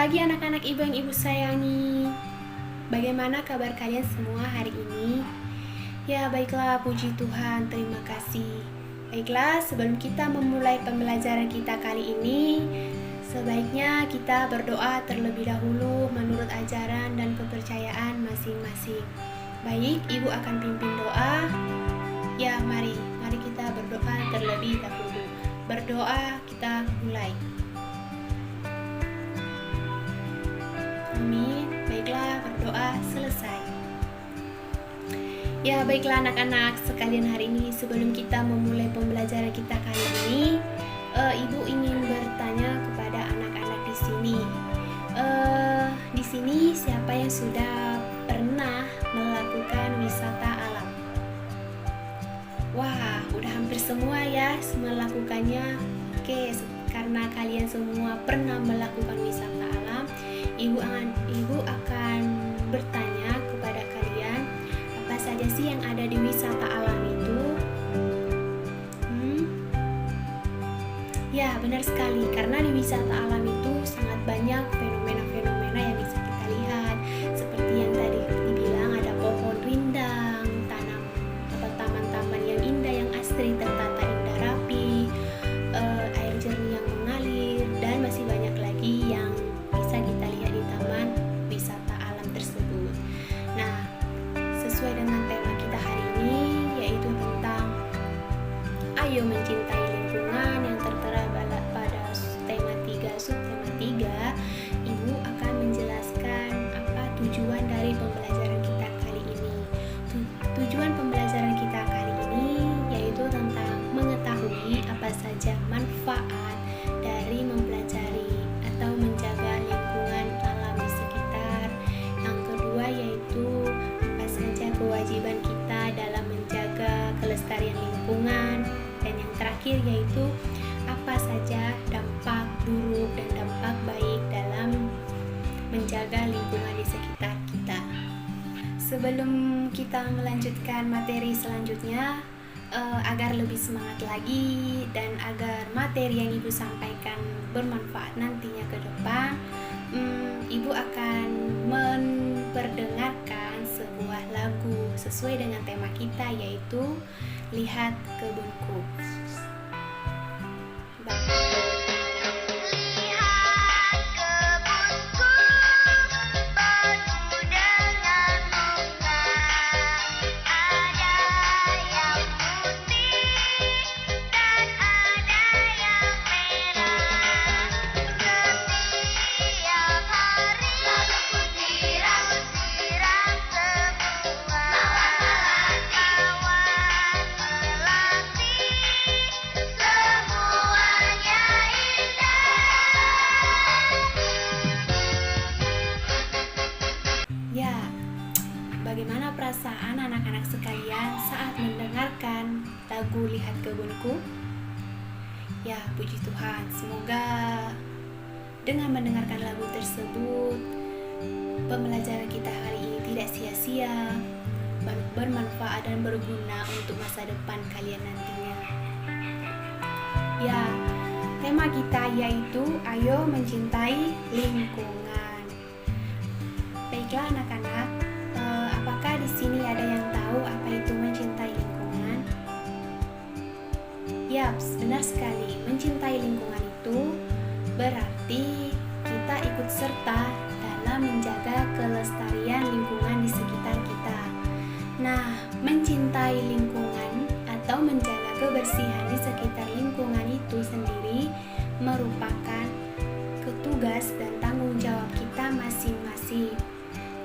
pagi anak-anak ibu yang ibu sayangi. Bagaimana kabar kalian semua hari ini? Ya baiklah, puji Tuhan, terima kasih. Baiklah, sebelum kita memulai pembelajaran kita kali ini, sebaiknya kita berdoa terlebih dahulu menurut ajaran dan kepercayaan masing-masing. Baik, ibu akan pimpin doa. Ya, mari kita berdoa terlebih dahulu. Berdoa, kita mulai. Amin. Baiklah, berdoa selesai. Ya, baiklah anak-anak sekalian, hari ini sebelum kita memulai pembelajaran kita kali ini, ibu ingin bertanya kepada anak-anak di sini. Di sini siapa yang sudah pernah melakukan wisata alam? Wah, udah hampir semua ya melakukannya. Oke, karena kalian semua pernah melakukan wisata alam, Ibu akan bertanya kepada kalian, apa saja sih yang ada di wisata alam itu? Ya, benar sekali, karena di wisata alam itu sangat banyak fenomena-fenomena yang bisa kita lihat. Seperti yang tadi dibilang, ada pohon rindang, taman-taman yang indah, yang asri, tertata indah rapi, air jernih yang mengalir, dan masih banyak lagi yang bisa kita lihat di taman wisata alam tersebut. Nah, sesuai dengan tema kita hari ini, yaitu tentang ayo mencintai lingkungan, yang tertera pada tema 3, subtema 3, Ibu akan menjelaskan apa tujuan dari pembelajaran kita kali ini. Tujuan pembelajaran kita kali ini yaitu tentang mengetahui apa saja manfaat dari mempelajari atau menjaga lingkungan alam di sekitar. Yang kedua yaitu apa saja kewajiban kita dalam menjaga kelestarian lingkungan. Dan yang terakhir yaitu apa saja dampak buruk dan dampak baik dalam menjaga lingkungan di sekitar kita. Sebelum kita melanjutkan materi selanjutnya, agar lebih semangat lagi dan agar materi yang Ibu sampaikan bermanfaat nantinya ke depan, Ibu akan memperdengarkan sebuah lagu sesuai dengan tema kita, yaitu Lihat Kebunku. Bagaimana perasaan anak-anak sekalian saat mendengarkan lagu Lihat Kebunku? Ya, puji Tuhan, semoga dengan mendengarkan lagu tersebut, pembelajaran kita hari ini tidak sia-sia, bermanfaat dan berguna untuk masa depan kalian nantinya. Ya, tema kita yaitu ayo mencintai lingkungan. Baiklah anak-anak, apakah di sini ada yang tahu apa itu mencintai lingkungan? Yaps, benar sekali. Mencintai lingkungan itu berarti kita ikut serta dalam menjaga kelestarian lingkungan di sekitar kita. Nah, mencintai lingkungan atau menjaga kebersihan di sekitar lingkungan itu sendiri merupakan tugas dan tanggung jawab kita masing-masing.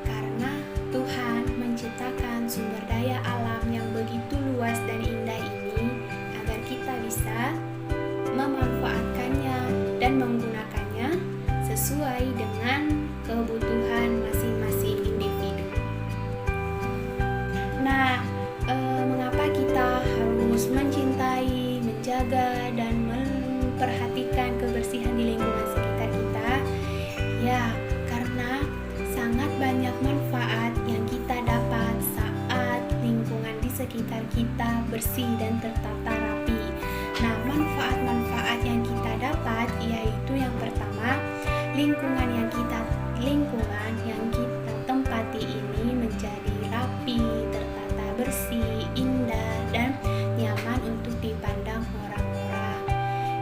Karena Tuhan menciptakan sumber daya alam yang begitu luas dan indah ini agar kita bisa memanfaatkannya dan menggunakannya sesuai dengan kebutuhan masing-masing individu. Nah, mengapa kita harus mencintai, menjaga, dan memperhatikan kebersihan di lingkungan sekitar kita? Ya, karena sangat banyak manfaat yang kita dapat saat lingkungan di sekitar kita bersih dan tertata rapi. Nah, manfaat-manfaat yang kita dapat yaitu yang pertama, lingkungan yang kita tempati ini menjadi rapi, tertata bersih, indah, dan nyaman untuk dipandang orang-orang.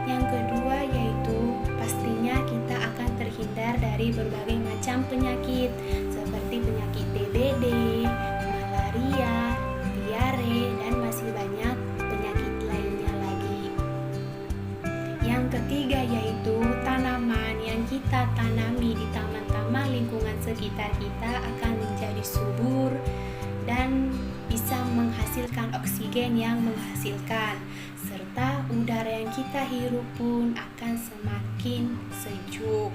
Yang kedua yaitu pastinya kita akan terhindar dari berbagai macam penyakit seperti penyakit DBD, malaria, diare, dan masih banyak penyakit lainnya lagi. Yang ketiga yaitu tanaman yang kita tanami di taman-taman lingkungan sekitar kita akan menjadi subur dan bisa menghasilkan oksigen yang menghasilkan, serta udara yang kita hirup pun akan semakin sejuk.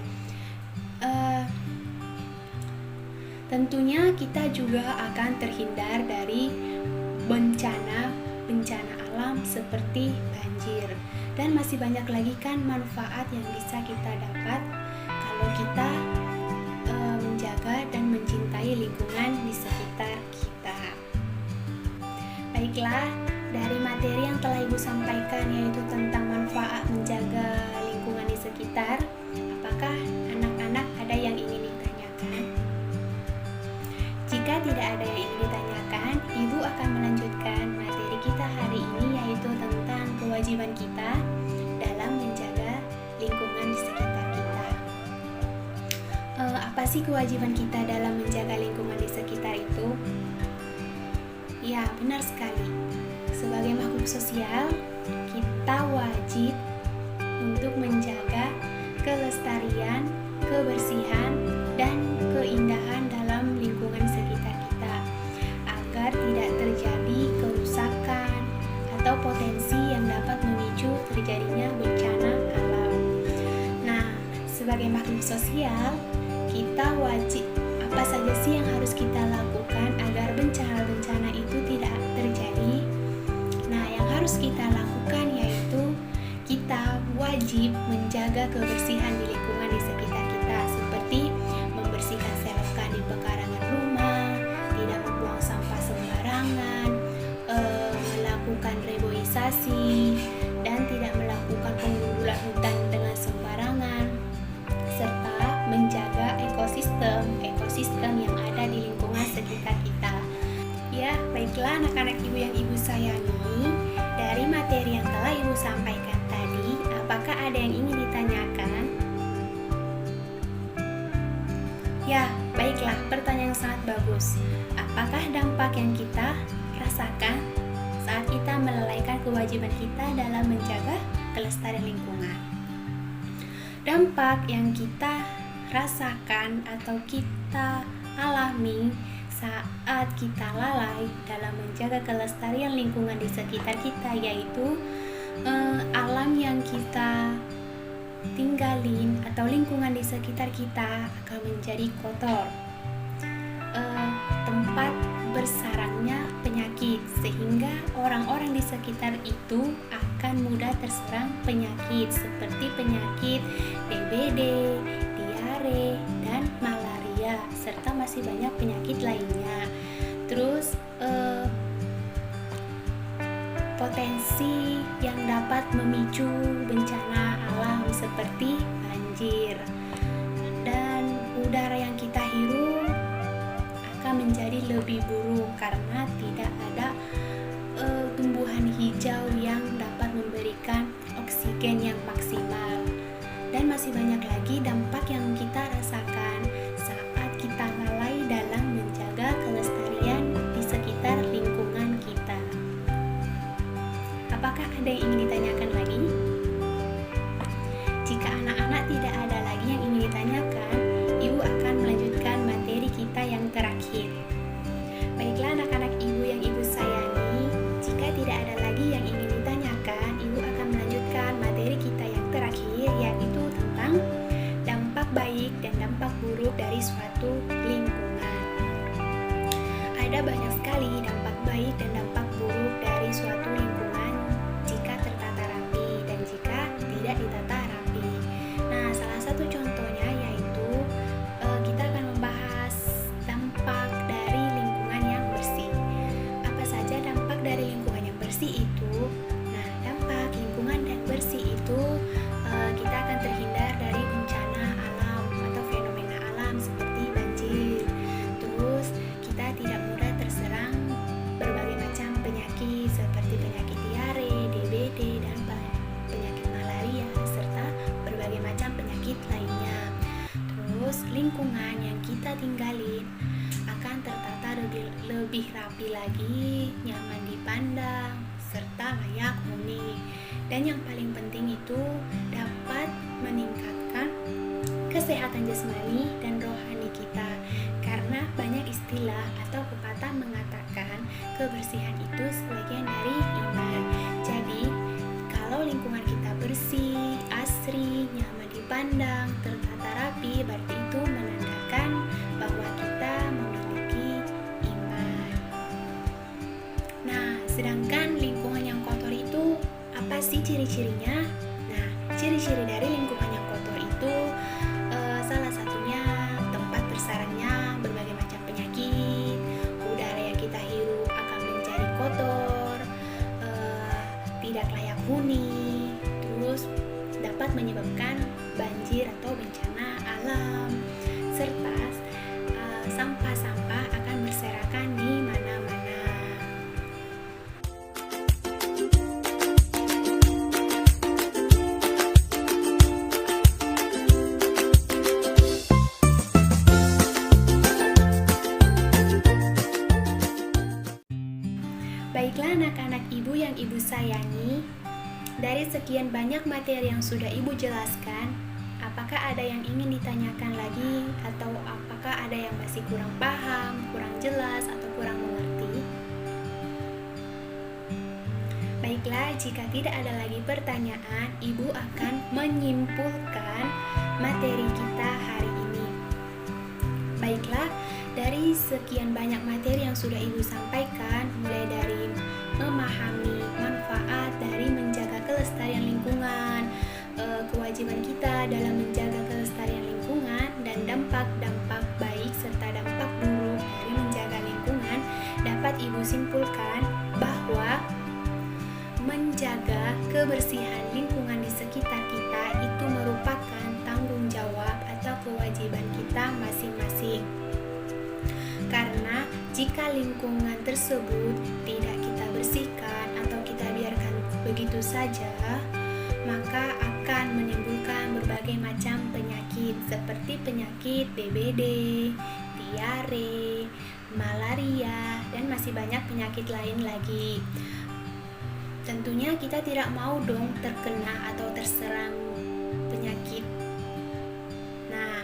Tentunya kita juga akan terhindar dari bencana alam seperti banjir, dan masih banyak lagi kan manfaat yang bisa kita dapat kalau kita menjaga dan mencintai lingkungan di sekitar kita. Baiklah, dari materi yang telah Ibu sampaikan yaitu tentang manfaat menjaga lingkungan di sekitar, apakah anak-anak ada yang ingin ditanyakan? Jika tidak ada yang ingin ditanyakan, Ibu akan melanjutkan materi kita hari ini yaitu tentang kewajiban kita dalam menjaga lingkungan di sekitar kita. Apa sih kewajiban kita dalam menjaga lingkungan di sekitar itu? Ya, benar sekali. Sebagai makhluk sosial, kita wajib untuk menjaga kelestarian, kebersihan, dan keindahan dalam lingkungan sekitar kita agar tidak terjadi kerusakan atau potensi yang dapat memicu terjadinya bencana alam. Nah, sebagai makhluk sosial, kita wajib apa saja sih yang harus kita lakukan agar bencana-bencana itu tidak terjadi? Nah, yang harus kita lakukan yaitu kita wajib menjaga kebersihan di lingkungan di sekitar kita, seperti membersihkan selokan di pekarangan rumah, tidak membuang sampah sembarangan, melakukan reboisasi, dan tidak melakukan penggundulan hutan dengan sembarangan, serta menjaga ekosistem yang ada di lingkungan sekitar kita. Ya, baiklah anak-anak Ibu yang Ibu sayangi, dari materi yang telah Ibu sampaikan tadi, apakah ada yang ingin ditanyakan? Ya, baiklah, pertanyaan yang sangat bagus. Apakah dampak yang kita rasakan saat kita melalaikan kewajiban kita dalam menjaga kelestarian lingkungan? Dampak yang kita rasakan atau kita alami saat kita lalai dalam menjaga kelestarian lingkungan di sekitar kita yaitu alam yang kita tinggalin atau lingkungan di sekitar kita akan menjadi kotor, tempat bersarangnya penyakit, sehingga orang-orang di sekitar itu akan mudah terserang penyakit seperti penyakit DBD, diare, dan malaria, serta masih banyak penyakit lainnya. Terus potensi yang dapat memicu bencana alam seperti banjir, dan udara yang kita hirup akan menjadi lebih buruk karena tidak ada tumbuhan hijau yang dapat memberikan oksigen yang maksimal. Dan masih banyak lagi dampak yang kita rasakan saat kita lalai dalam menjaga kelestarian di sekitar lingkungan kita. Apakah ada yang ingin ditanyakan lagi? Jika anak-anak tidak ada lagi yang ingin ditanyakan, Ibu akan melanjutkan materi kita yang terakhir. Baiklah anak-anak Ibu yang Ibu sayangi, jika tidak ada lagi yang ingin ditanyakan, Ibu akan melanjutkan materi kita yang terakhir, yaitu tentang dampak baik dan dampak buruk dari suatu lingkungan. Ada banyak sekali dampak baik dan dampak buruk dari suatu lingkungan jika tertata lebih rapi lagi, nyaman dipandang, serta layak huni. Dan yang paling penting itu dapat meningkatkan kesehatan jasmani dan rohani kita. Karena banyak istilah atau pepatah mengatakan kebersihan itu sebagian dari iman. Jadi, kalau lingkungan kita bersih, asri, nyaman dipandang, tertata rapi, berarti itu menandakan bahwa kita memiliki iman. Nah, sedangkan lingkungan yang kotor itu apa sih ciri-cirinya? Nah, ciri-ciri dari lingkungan yang kotor itu salah satunya tempat bersarangnya berbagai macam penyakit, udara yang kita hirup akan menjadi kotor, tidak layak huni, terus dapat menyebabkan banjir atau bencana alam, serta sampah-sampah akan berserakan di mana-mana. Baiklah anak-anak ibu yang ibu sayangi, dari sekian banyak materi yang sudah ibu jelaskan, apakah ada yang ingin ditanyakan lagi atau apakah ada yang masih kurang paham, kurang jelas atau kurang mengerti? Baiklah, jika tidak ada lagi pertanyaan, ibu akan menyimpulkan materi kita hari ini. Baiklah, dari sekian banyak materi yang sudah ibu sampaikan, mulai dari memahami manfaat dari menjaga kelestarian lingkungan, kewajiban kita dalam menjaga kelestarian lingkungan, dan dampak-dampak baik serta dampak buruk dari menjaga lingkungan, dapat ibu simpulkan bahwa menjaga kebersihan lingkungan di sekitar kita itu merupakan tanggung jawab atau kewajiban kita masing-masing. Karena jika lingkungan tersebut tidak kita bersihkan atau kita biarkan begitu saja, maka akan menimbulkan berbagai macam penyakit seperti penyakit DBD, diare, malaria, dan masih banyak penyakit lain lagi. Tentunya kita tidak mau dong terkena atau terserang penyakit. Nah,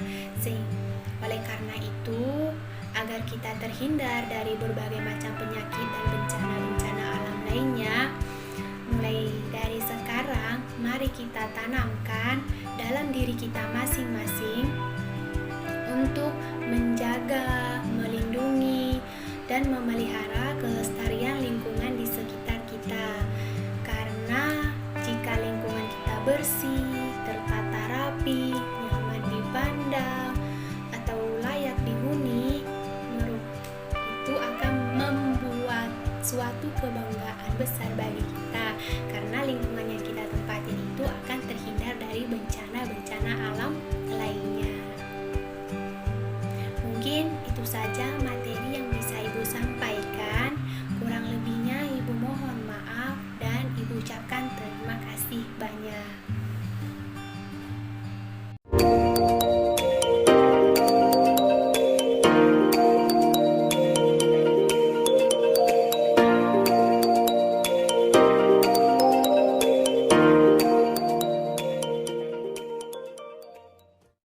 oleh karena itu, agar kita terhindar dari berbagai macam penyakit dan bencana-bencana alam lainnya, mulai dari sekarang, mari kita tanamkan dalam diri kita masing-masing untuk menjaga, melindungi, dan memelihara kelestarian lingkungan di sekitar kita. Karena jika lingkungan kita bersih, tertata rapi, nyaman dipandang, atau layak dihuni, itu akan membuat suatu kebanggaan besar bagi kita, karena lingkungan yang kita tempatin itu akan terhindar dari bencana-bencana alam lainnya. Mungkin itu saja materi yang bisa ibu sampaikan. Kurang lebihnya ibu mohon maaf dan ibu ucapkan terima kasih banyak.